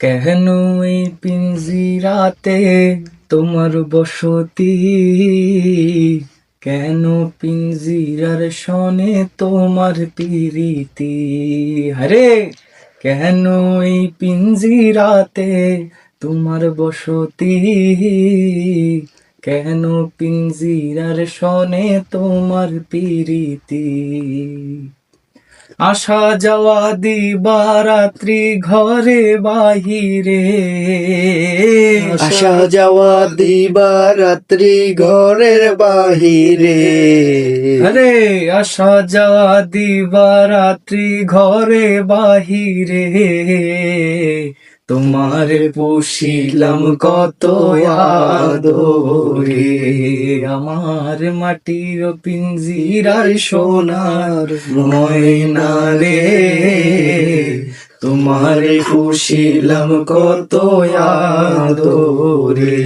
কেন এই পিঞ্জিরাতে তোমার বসতি? কেন পিঞ্জিরার সনে তোমার প্রীতি? হরে কেন এই পিঞ্জিরাতে তোমার বসতি? কেন পিঞ্জিরার সনে তোমার প্রীতি? আসা যাওয়া দিবারাত্রি ঘরে বাহিরে, আসা যাওয়া দিবা রাত্রি ঘরের বাহিরে। আরে আসা যাওয়া দিবারাত্রি ঘরে বাহিরে, তোমার পুষিলাম কত আদরে। আমার মাটির পিঞ্জিরার সোনার ময়না রে, তোমার পুষিলাম কত আদরে।